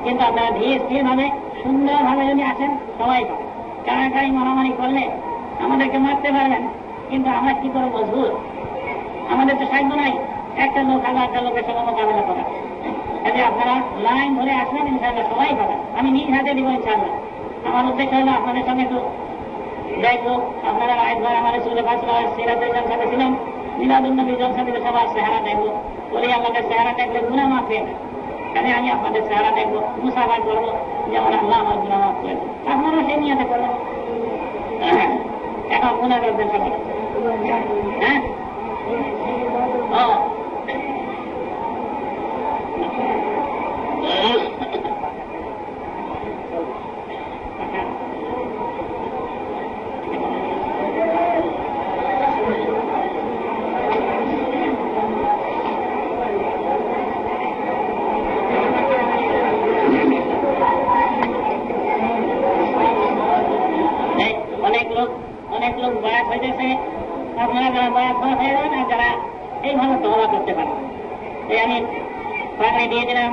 কিন্তু আপনারা ধীরে স্থির ভাবে সুন্দরভাবে যদি আসেন সবাই পাবেন। কাড়াকাড়ি মারামারি করলে আমাদেরকে মারতে পারবেন, কিন্তু আমরা কি করে মজবুত? আমাদের তো সাধ্য নাই একটা লোক হাজারটা লোকের সঙ্গে মোকাবেলা করা। কাজে আপনারা লাইন ধরে আসবেন, ইনশাআল্লাহ সবাই পাবেন। আমি নিজ হাতে দিব ইনশাআল্লাহ। আমার উদ্দেশ্য হলো আপনাদের সঙ্গে তো দেখবো, আপনারা একবার আমাদের চলে বাঁচলাম, সিরাতের জলসাতে ছিলেন, মিলাদুন নবী জলসা দিলে সবার চেহারা দেখবো। বলি আল্লাহকে চেহারা দেখলে গুনাহ মাফ হয়ে যায়। তাহলে আমি আপনাদের চেহারা দেখবো, মুসাফা করবো, যেমন আল্লাহ আমার গুনাহ মাফ করে। আপনারা সেই নিয়তে করবেন। এখন মনে করবেন সবাই, হ্যাঁ ও অনেক লোক বয়াত হয়েছে। আপনারা যারা বয়াত হয়ে যান আর যারা এইভাবে তওবা করতে পারেন, এই আমি পাগড়ি দিয়ে দিলাম।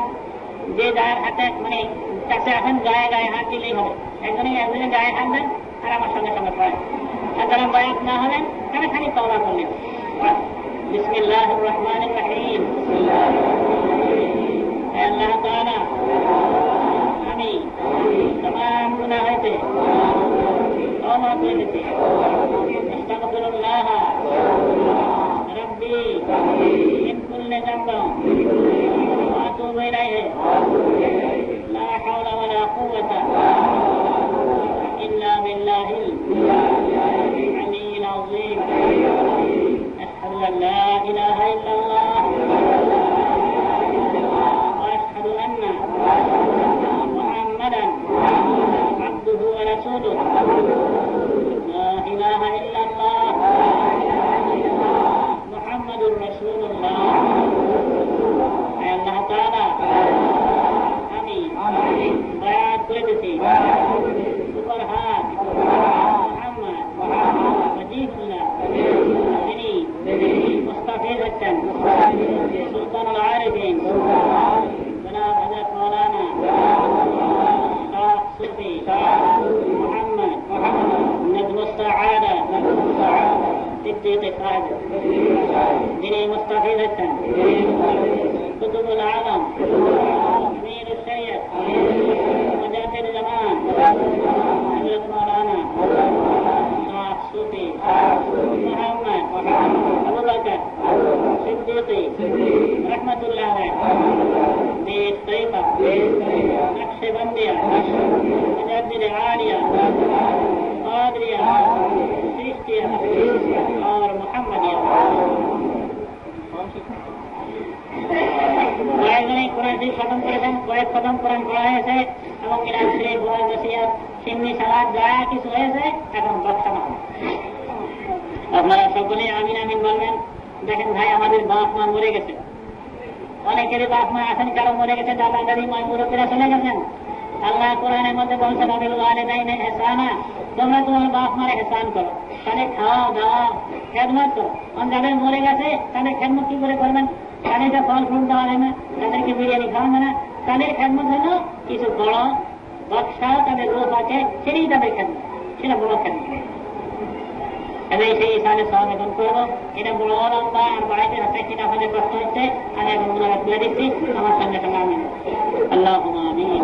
যে যার হাতে মানে কাছে আসেন গায়ে গায়ে হাত দিলেই হবে। একজনের গায়ে হাত দেন আর আমার সঙ্গে সঙ্গে পড়েন। আর যারা বয়াত না হলেন তারা খালি তওবা করলেন। বিসমিল্লাহির রহমানির রহিম। আল্লাহ তাআলা আমি तमाम गुनाह হইতে तौबा করতেছি। আস্তাগফিরুল্লাহ রব্বি মিন কুল্লি যামবিন ওয়া আতুবু ইলাইহি লা হাওলা ওয়ালা কুওয়াতা ইল্লা বিল্লাহিল আলিয়্যিল আযীম। আশহাদু আন লা ইলাহা ইল্লাল্লাহ ওয়া আশহাদু আন্না মুহাম্মাদান আবদুহু ওয়া রাসূলুহু। লা ইলাহা ইল্লাল্লাহ মুহাম্মাদুর রাসূলুল্লাহ। আল্লাহ তাআলা আমি বায়াত করেছি উপর হাত মুহাম্মদ ওয়াজিহুল্লাহ যিনি মুস্তাফিজ হচ্ছেন সুলতানুল আরিফিন জনাব হযরত মাওলানা শাহ সুফি মুহাম্মদ নজমুস সাআদা সিদ্দিক সাহেব যিনি মুস্তাফিজ হচ্ছেন কুতুবুল আলম আমির সৈয়দ মুজাদ্দিদ জামান হযরত মাওলানা শাহ সুফি মুহাম্মদ আবু বকর সিদ্দিক রহমাতুল্লাহ আলাইহি তরিকা নকশবন্দিয়া মুজাদ্দিদ आलिया कादरिया चिश्तिया और मुहम्मदिया। কয়েকজনে কোরআন শরীফ খতম করেছেন, কয়েক খতম কোরআন পড়া হয়েছে এবং মিলাদ শরীফ, দোয়া, নসিহত, সিন্নি, সালাত যা কিছু হয়েছে এখন বক্তব্য হবে। আপনারা সকলেই আমিন আমিন বলবেন। দেখেন ভাই, আমাদের বাপ মা মরে গেছে, অনেকেরই বাপ মা আছেন, কারো মরে গেছে, দাদা দাদি মা মুরব্বীরা চলে গেছেন। আল্লাহ কোরআনের মধ্যে বলছেন আবিল ওয়ালিদাইনি ইহসানা, তোমরা তোমার বাপ মারে ইহসান করো, তাদের খাওয়াও দাওয়াও খেদমত করো। যাদের মরে গেছে তাদের খেদমত কি করে করবেন? তাদেরকে ফল ফুল দেওয়া যায় না, তাদেরকে বিরিয়ানি খাওয়ানো না। তাদের খেদমত হলো কিছু বড় বক্সা, তাদের রূপ আছে, সেটাই তাদের খেদমত, সেটা বড় খেদমত। এবার সেই হিসাবে সব এখন করবো। এটা বড় লম্বা আর বাড়িতে হাতে কিনা হলে কষ্ট হচ্ছে। আমি এখন মনে তুলে দিচ্ছি, আমার সঙ্গে সঙ্গে আমি আল্লাহুম্মা আমিন।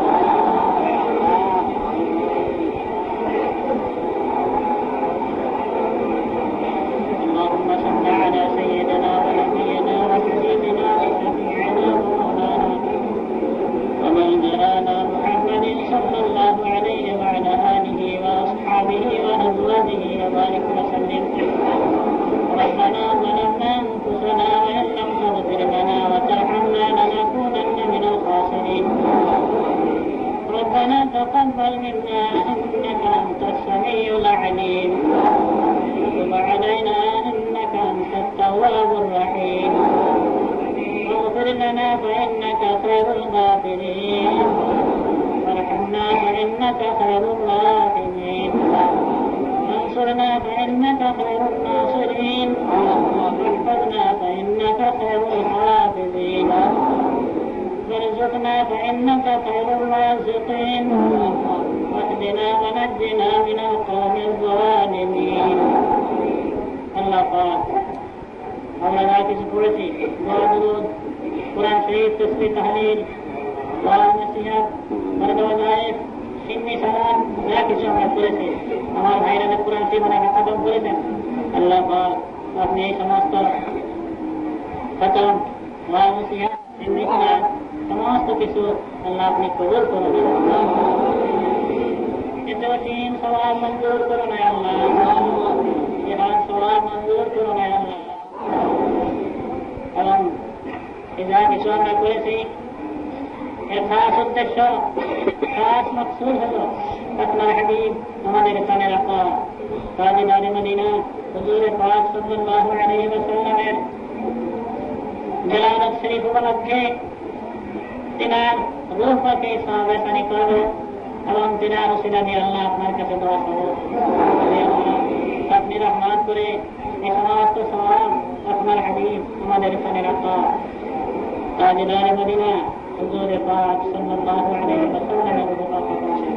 اللهم صل على سيدنا ونبينا وحبيبنا وشفيعنا ومولانا ومولانا محمد صلى الله عليه وعلى آله وأصحابه وأزواجه وبارك وسلم. ربنا ظلمنا أنفسنا وإن لم تغفر لنا وترحمنا لنكونن من الخاسرين. ربنا تقبل منا إنك أنت السميع العليم وتب علينا إنك أنت التواب الرحيم. واغفر لنا فإنك خير الغافرين وارحمنا فإنك خير الراحمين. انصرنا فإنك خير الناصرين واحفظنا فإنك خير الحافظين. وارزقنا فإنك خير الرازقين واهدنا ونجنا من القوم الظالمين. আল্লাহ পাক, আমরা যা কিছু পড়েছি, দোয়া দুরূদ, কোরআন শরীফ, তাসবিহ, তাহলিল, দোয়া, নসিহত, বরদোয়া জায়েজ, সিন্নি, সালাত যা কিছু আমরা করেছি, আমার ভাইরা কোরআন শরীফ অনেক খতম করেছেন। আল্লাহ পাক, আপনি এই সমস্ত খতম, দোয়া, নসিহত, সিন্নি, সালাত সমস্ত কিছু আল্লাহ আপনি কবুল করুন। এতে অসীম সওয়াব মঞ্জুর করুন আল্লাহ, জিহাদ সওয়াব মঞ্জুর করুন আল্লাহ। এবং যা কিছু আমরা করেছি এর খাস উদ্দেশ্য, খাস মকসুদ হল আপনার হাবিব আমাদের প্রাণের আকা তাজদারে মদিনা হুজুর পাক সাল্লাল্লাহু আলাইহি ওয়াসাল্লামের জিয়ারত শরীফ উপলক্ষে তিনার রূহ পাকে সাহাবায়ে করব এবং তিনার ওসিলা দিয়ে আল্লাহ আপনার কাছে দোয়া করব আপনি রহমত করে এই সমস্ত সওয়াব আপনার হাবিব আমাদের প্রাণের আকা তাজদারে মদিনা হুজুর পাক সাল্লাল্লাহু আলাইহি ওয়াসাল্লামের রূহ পাকে পৌঁছে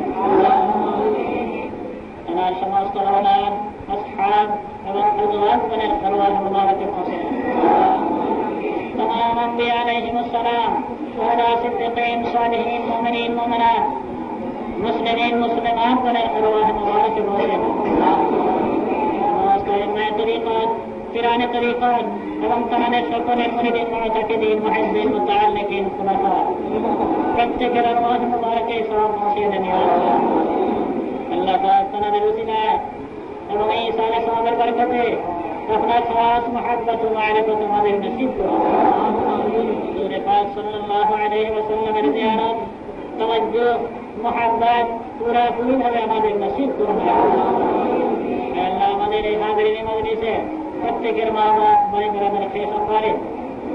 আমার সমস্ত আওলাদ আসহাব এবং আজওয়াজগণের আরওয়াহ মুবারকে পৌঁছে तमाम अंबिया अलैहिमुस्सलाम शुहदा सिद्दीकीन सालिहीन मुमिनीन मुमिनात मुस्लिमीन मुस्लिमात गणेर अरवाह मुबारक पहुंचे समस्त इल्मे तरीक़त फिराने तरीक़त एवं तमाने সকলের মুরিদিন মুতাকিদিন মুহিদ্দিন মুতাআল্লিকিন খুলাফা প্রত্যেকের আরওয়াহ মুবারকে সওয়াব পৌঁছে দেন ইয়া আল্লাহ পাক তাদের উসিলায় এবং এই সালে সওয়াবের বরকতে अपना खास मोहब्बत मारिफत हमारे नसीब को हुजूर पाक सल्लल्लाहु अलैहि वसल्लम की ज़ियारत तवज्जो मोहब्बत पूरा भावे हमारे नसीब को अल्लाह हमारे हाज़िरीन मजलिसे प्रत्येकेर माँ बाप भाई बराबर खेस पारे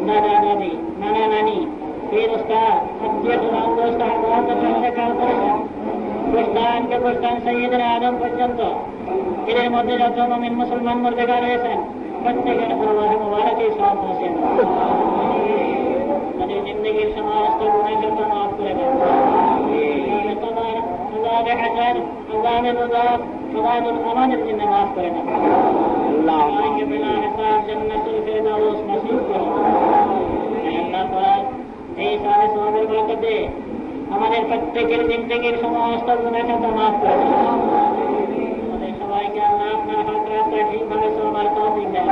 दादा दादी नाना नानी पीर उस्ताद अब्दुल गुलाम दोस्त बहुत अच्छा काम करेছেন প্রস্থান কে প্রস্থান সৈয়দনা আদম পর্যন্ত এর মধ্যে যত মুমিন মুসলমান মর্যাদা রয়েছেন প্রত্যেকের আরওয়াহ মুবারকে সওয়াব পৌঁছে তাদের জিন্দেগীর সমস্ত গুনাহ মাফ করে দেন কবর আযাব হাসর আযাব মুযাব আযাবুল আমানের জিন্না মাফ করে দেন আল্লাহ কে বিনা হিসাব জান্নাতুল ফিরদাউস নসিব করুন আল্লাহ পাক এই সারে সওয়াবের বরকতে আমাদের প্রত্যেকের জিন্দেগীর সমস্ত গুনাহ মাফ করে দেন আমাদের সবাইকে আল্লাহ আপনার হক রাস্তায় ঠিকভাবে চলার তৌফিক দেন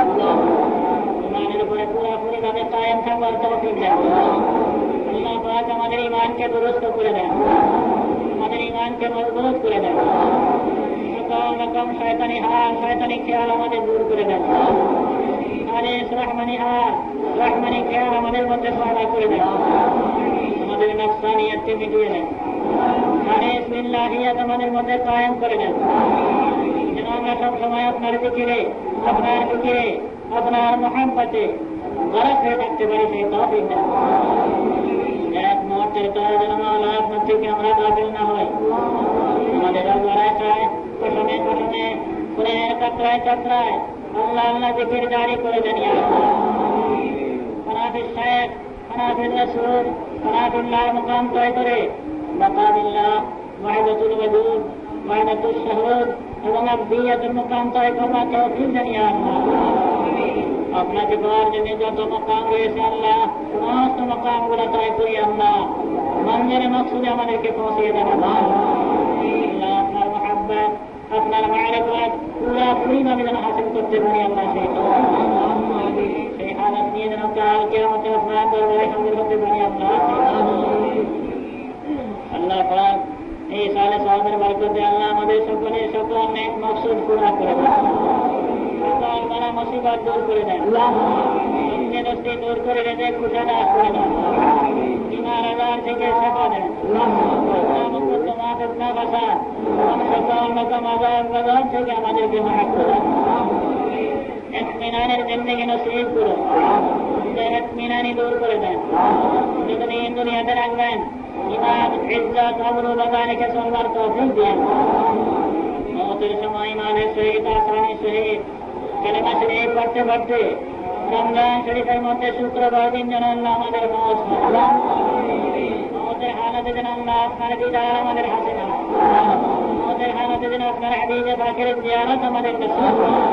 ইমানের উপরে পুরোপুরি ভাবে কায়েম থাকার তৌফিক দেন আল্লাহ পাক আমাদের ঈমানকে দুরুস্ত করে দেন আমাদের ঈমানকে মজবুত করে দেন সকল রকম শয়তানি হাল শয়তানি খেয়াল আমাদের দূর করে দেন খালিস রহমানি হাল রহমানি খেয়াল আমাদের মধ্যে পয়দা করে দেন আমাদের নফসানিয়তকে মিটিয়ে দেন খালিস বিল্লাহিয়াত আমাদের মধ্যে কায়েম করে দেন যেন আমরা সব সময় আপনার জিকিরে আপনার ফিকিরে আপনার মোহাম্মতে গরক হয়ে থাকতে পারি সেই তৌফিক দেন এক মুহূর্তের কাজ যেন আল্লাহ আপনার থেকে আমরা গাফিল না হই আমাদের গড়ায় চায় পশমে পশমে ফুলের কাতরায় কাতরায় আল্লাহ আল্লাহ জিকির জারি করে দেন ইয়া ফনাফিস শেখ ফনাফিস রাসূল ফনাফিল্লাহ মুকাম তয় করে বাকাবিল্লাহ ওয়াহদাতুল ওয়াজুদ ওয়াহদাতুশ শাহুদ এবং আবদিয়াতুল মুকাম তয় করা তৌফিক দেন ইয়া আল্লাহ আপনাকে পাওয়ার জন্য যত মকাম রয়েছে আল্লাহ সমস্ত মকামগুলো তয় করি আল্লাহ মঞ্জরে মকসুদে আমাদেরকে পৌঁছিয়ে দেন আল্লাহ আপনার মহাব্বত আপনার মারিফত পুরোপুরিভাবে যেন হাসিল করতে পারি আল্লাহ সেই হালত নিয়ে যেন কাল কিয়ামতে আপনার দরবারে হাজির হতে পারি আল্লাহ আল্লাহ পাক এই সালে সওয়াবের বরকতে আল্লাহ আমাদের সকলের সকল নেক মকসুদ পুরা করে দেন সকল বালা মুসিবত দূর করে দেন দস্তি দূর করে রেজেক খুশাদার করে দেন বিমার আজার থেকে শেফা দেন তোমাদের না বাসা সকল রকম আজাব গজব থেকে আমাদেরকে মাফ করে দেন ইতমিনানের জিন্দেগি নসিব করুন ইতমিনানি দূর করে দেন যতদিন দুনিয়াতে রাখবেন ইমান ইজ্জত আবরু বাগানিকে চলবার তৌফিক দেন মওতের সময় ইমানের সহিত আসানি সহিত কালেমা শরীফ পড়তে পড়তে রমজান শরীফের মধ্যে শুক্রবার দিন যেন আল্লাহ আমাদের মওত হয় মওতের হালতে যেন আল্লাহ আপনার দিদার আমাদের হাসিল হয় মওতের হালতে যেন আপনার হাবিবে পাকের জিয়ারত আমাদের নসিব হয়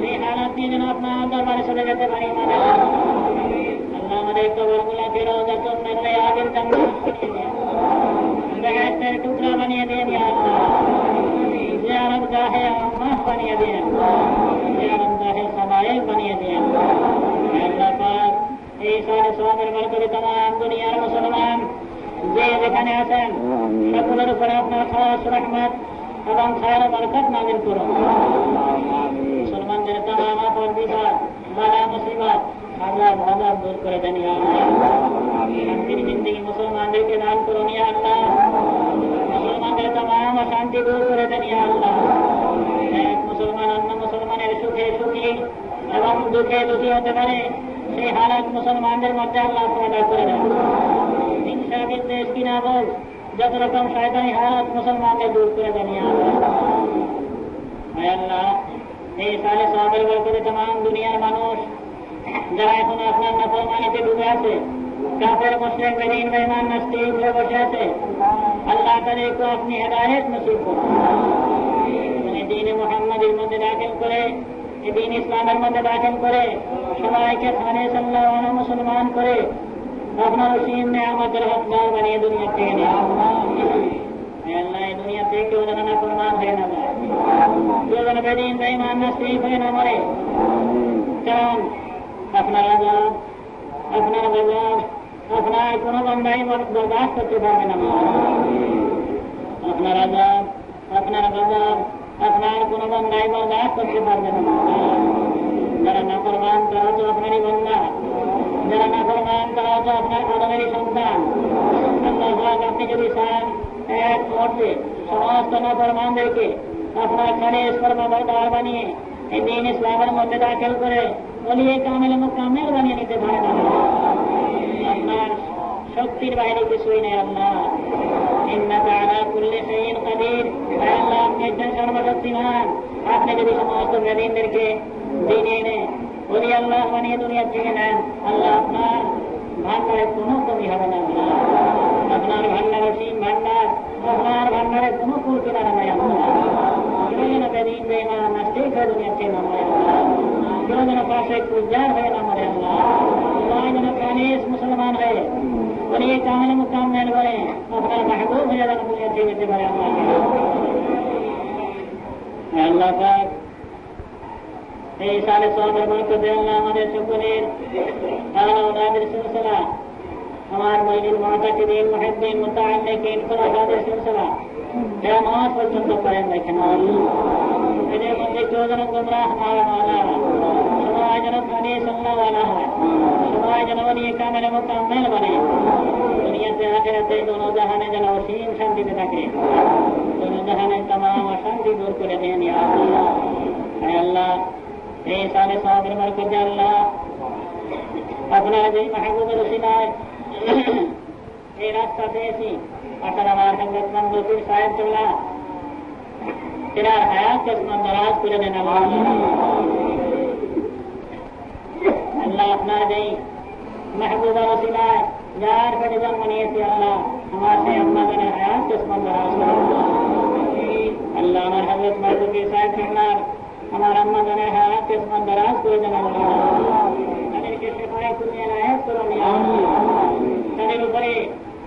এই হালত নিয়ে যেন আপনার দরবারে চলে যেতে পারি আমাদের আল্লাহ আমাদের কবরগুলোকে রওজাতুন মিন রিয়াদিল জান্নাত বেহেশতের টুকরা বানিয়ে দেন ইয়া আল্লাহ জিয়ারত গাহে আম্মাহ বানিয়ে দেন জিয়ারত গাহে সামায়েক বানিয়ে দেন আল্লাহ পাক এই সারে সওয়াবের বরকতে तमाम দুনিয়ার মুসলমান যে যেখানে আছেন সকলের উপরে আপনার খাস রহমত এবং খায়ের বরকত নাযিল করুন। মুসলমানদের তামাম আপদ বিপদ বালা মুসিবত আযাব গজব দূর করে দেন ইয়া আল্লাহ। শান্তির জিন্দেগি মুসলমানদেরকে দান করুন ইয়া আল্লাহ। মুসলমানদের তামাম অশান্তি দূর করে দেন ইয়া আল্লাহ। এক মুসলমান অন্য মুসলমানের সুখে সুখী এবং দুঃখে দুঃখী হতে পারে সেই হালাত মুসলমানদের মধ্যে আল্লাহ পয়দা করে দেন। হিংসা বিদ্বেষ কিনা বল যত রকম শয়তানি হালাত মুসলমানদের দূর করে দেন ইয়া আল্লাহ। আল্লাহ এই সালে সওয়াবের বরকতে तमाम দুনিয়ার মানুষ যারা এখন আপনার নাফরমানিতে ডুবে আছে, কাফের মুশরিক বেঈমান বেঈমান নাস্তিক হয়ে বসে আছে, আল্লাহ তাদেরকে আপনি হেদায়েত নসিব করুন। দ্বীন মুহাম্মাদের মধ্যে দাখিল করে, দ্বীন ইসলামের মধ্যে দাখিল করে সবাইকে খানে সাল্লাল্লাহু মুসলমান করে আপনার অসীম নেয়ামতের হকদার বানিয়ে দুনিয়া থেকে নিয়ে আল্লাহ এই দুনিয়া থেকে কেউ যেন নাফরমান হয়ে না যায়, কেউ যেন বেঈমান বেঈমান নাস্তিক হয়ে না মরে। কারণ আপনার আযাব আপনার গজব আপনার কোনো বান্দাই বরদাস্ত করতে পারবে না। আপনার আযাব আপনার গজব আপনার কোনো বান্দাই বরদাস্ত করতে পারবে না। যারা নাফরমান তারা তো আপনারই বান্দা, যারা নাফরমান তারা তো আপনার আদমেরই সন্তান। আল্লাহ আপনি যদি চান এক মুহূর্তে সমস্ত নাফরমানদেরকে আপনার খালিস ফরমাবরদার বানিয়ে এই দ্বীন ইসলামের মধ্যে দাখিল করে বলিয়ে কামেল মুকাম্মেল বানিয়ে নিতে পারেন। আপনার শক্তির বাইরে কিছুই নেই আল্লাহ। ইন্নাকা আলা কুল্লি শাইইন কাদির। আল্লাহ আপনি একজন সর্বশক্তিমান। আপনি যদি সমস্ত বেঈমানদেরকে দ্বীনে এনে বলি আল্লাহ বানিয়ে দুনিয়া থেকে নেন, আল্লাহ আপনার ভান্ডারে কোনো কমি হবে না। আপনার ভান্ডার অসীম ভান্ডার, আপনার ভান্ডারে কোনো কুল কিনারা নাই আল্লাহ। কেউ যেন বেঈমান বেঈমান নাস্তিক হয়ে দুনিয়া থেকে না মরে আল্লাহ। কেউ যেন পাশে কুজার হয়ে না মরে আল্লাহ। সবাই যেন খালিস মুসলমান হয়ে বলি কামেল মুকাম্মেল হয়ে আপনার মাহবুব হয়ে যেন দুনিয়া থেকে যেতে পারে আল্লাহ। আল্লাহ পাক এই সালে সওয়াবের বরকতে আল্লাহ আমাদের সকলের আওলাদের সিলসিলা, আমার মুরিদিন মুতাকিদিন মুহিদ্দিন মুতাআল্লিকিন খুলাফাদের সিলসিলা কিয়ামত পর্যন্ত কায়েম রাখেন আল্লাহ। এদের মধ্যে কেউ যেন গুমরাহ না হয়, সবাই যেন খালিস আল্লাহওয়ালা হয়, সবাই যেন বলি কামেল মুকাম্মেল বনে। দুনিয়াতে আখিরাতে দোনো জাহানে যেন অসীম শান্তিতে থাকে, দোনো জাহানের तमाम অশান্তি দূর করে দেন ইয়া আল্লাহ। আল্লাহ এই সালে সওয়াবের বরকতে আল্লাহ আপনার যে মাহবুবের ওসিলায় এই রাস্তা পেয়েছি, আসার আমার হযরত মনজুর সাহেব চলা তেনার হায়াতকে দরাজ করে দেন আল্লাহ। আল্লাহ আপনার যে মাহবুবের ওসিলায় যার পেটে জন্ম নিয়েছি আল্লাহ আমার সেই আম্মাজানের হায়াতকে দরাজ করে আল্লাহ। আমার হযরত মনজুর সাহেব আপনার আমার আম্মাজানের হায়াতকে দরাজ করে দেন আল্লাহ। তাদেরকে শেফায়ে কুল্লিয়ার আয়াত করুন ইয়া আল্লাহ। তাদের উপরে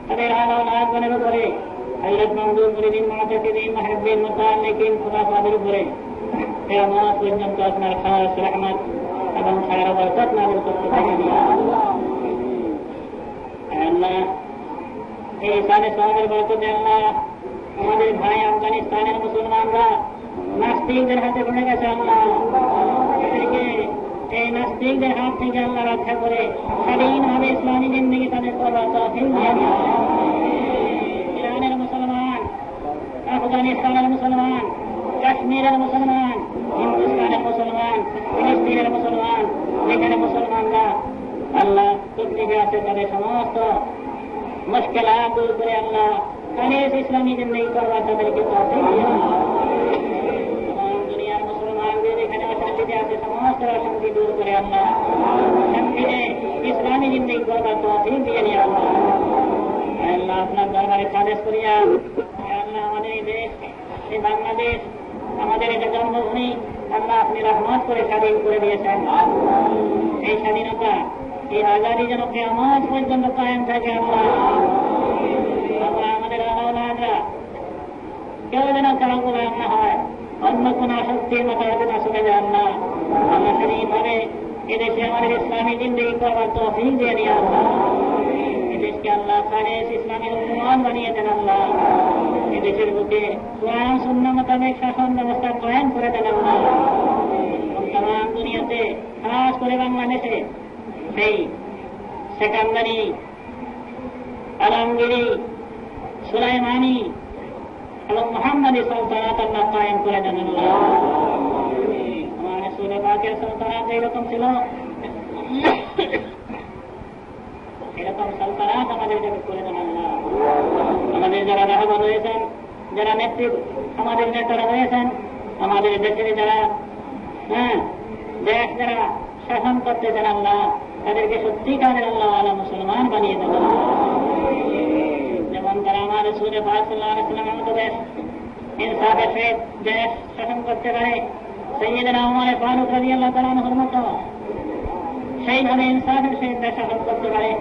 তাদের আওলাদের উপরে হযরত মনজুর মুরিদিন মুতাকিদিন মুহিদ্দিন মুতাআল্লিকিন খুলাফাদের উপরে কিয়ামত পর্যন্ত আপনার খাস রহমত এবং খায়ের বরকত নাযিল করতে থাকেন ইয়া আল্লাহ। আল্লাহ এই সালে সওয়াবের বরকতে আল্লাহ আমাদের ভাই আফগানিস্তানের মুসলমানরা নাস্তিকদের হাতে পড়ে গেছে আল্লাহ। এদেরকে এই নাস্তিকদের হাত থেকে আল্লাহ রক্ষা করে স্বাধীনভাবে ইসলামী জিন্দেগি তাদের করার তৌফিক দিয়ে দিন। ইরানের মুসলমান, আফগানিস্তানের মুসলমান, কাশ্মীরের মুসলমান, হিন্দুস্তানের মুসলমান, ফিলিস্তিনের মুসলমান, যেখানে মুসলমানরা আল্লাহ তকলিফে আছে তাদের সমস্ত মুশকিলাত দূর করে আল্লাহ খালিস ইসলামী জিন্দেগি করবার তাদেরকে তৌফিক দিয়ে দিন। দুনিয়ার মুসলমানদের যেখানে অশান্তিতে আছে সমস্ত অশান্তি দূর করে আল্লাহ শান্তিতে ইসলামী জিন্দেগি করবার তৌফিক দিয়ে দিন আল্লাহ। আল্লাহ আপনার দরবারে খালেস করিয়া আল্লাহ আমাদের এই দেশ এই বাংলাদেশ আমাদের এটা জন্মভূমি আল্লাহ আপনি রহমত করে স্বাধীন করে দিয়েছেন। এই স্বাধীনতা এই আজাদী যেন কিয়ামত পর্যন্ত কায়েম থাকে আল্লাহ। আল্লাহ আমাদের আওলাদরা কেউ যেন কারো গোলাম না হয়, অন্য কোন আসক্তির মাথায় না চলে যায় আল্লাহ। আমরা স্বাধীনভাবে এদেশে আমাদের ইসলামী জিন্দেগি করবার তৌফিক দিয়ে দিই আল্লাহ। এদেশকে আল্লাহ দেশ ইসলামের উন্নয়ন বানিয়ে দেন আল্লাহ। এদেশের বুকে কোরআন সুন্নাহ মোতাবেক শাসন ব্যবস্থা কায়েম করে দেন আল্লাহ। তাম দুনিয়াতে খাস করে বাংলাদেশে সেই সেকান্দারি, আলমগিরি, সুলাইমানি এবং মোহাম্মদী সালতানাত আল্লাহ কায়েম করে দেন আল্লাহ। আমার রাসূল পাকের সালতানাত এরকম ছিল, এরকম সালতানাত আমাদের জন্য করে দেন আল্লাহ। আমাদের যারা রাহবার রয়েছেন, যারা নেতৃত্ব, আমাদের নেতারা রয়েছেন, আমাদের দেশের যারা দেশ যারা শাসন করতে দেন আল্লাহ, তাদেরকে সত্যিকারের আল্লাহ আলা মুসলমান বানিয়ে দেন। যেমন তারা আমার রাসূল পাক সাল্লাল্লাহু আলাইহি ওয়াসাল্লামের মতো দেশ ইনসাফের সহিত দেশ শাসন করতে পারে, সাইয়্যিদনা উমর ফারুক রাদিয়াল্লাহু তাআলা আনহুর মতো সেইভাবে ইনসাফের সহিত দেশ শাসন করতে পারে,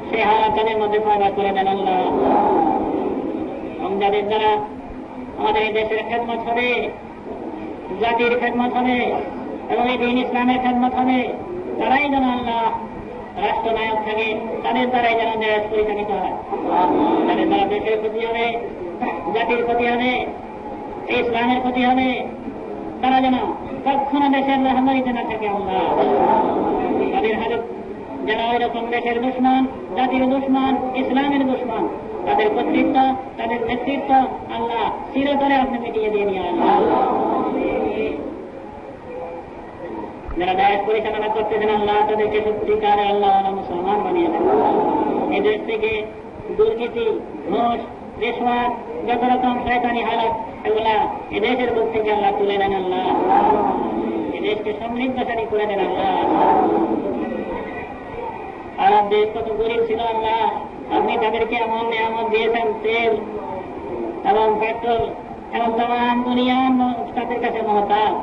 সেই হালাত তাদের মধ্যে পয়দা করে দেন আল্লাহ। এবং যাদের দ্বারা আমাদের এই দেশের খেদমত হবে, জাতির খেদমত হবে এবং এই দিন ইসলামের খেদমত হবে, তারাই যেন আল্লাহ রাষ্ট্রনায়ক থাকে, তাদের দ্বারাই যেন দেশ পরিচালিত হয়, তাদের দ্বারা দেশের ক্ষতি হবে, জাতির ক্ষতি হবে, ইসলামের ক্ষতি হবে, তারা যেন কখনো দেশের রাহবারিতে না থাকে আল্লাহ। তাদের হাজত যারা ওই রকম দেশের দুশমন, জাতির দুশমন, ইসলামের দুশমন, তাদের কর্তৃত্ব, তাদের নেতৃত্ব আল্লাহ চিরতরে আপনি মিটিয়ে দিয়ে নিয়ে আল্লাহ। যারা দেশ পরিচালনা করতেছেন আল্লাহ, তাদেরকে সত্যিকারে আল্লাহ মুসলমান বানিয়ে দেন। এই দেশ থেকে দুর্নীতি, ঘুষ, রিশওয়াত, যত রকম শয়তানি হালত, এগুলা এদেশের বুক থেকে আল্লাহ তুলে দেন আল্লাহ। এদেশকে সমৃদ্ধশালী করে দেন আল্লাহ। আরব দেশ কত গরিব ছিল আল্লাহ, আপনি তাদেরকে এমন নিয়ামত দিয়েছেন, তেল এবং পেট্রোল এবং তাম দুনিয়া তাদের কাছে মহতাজ।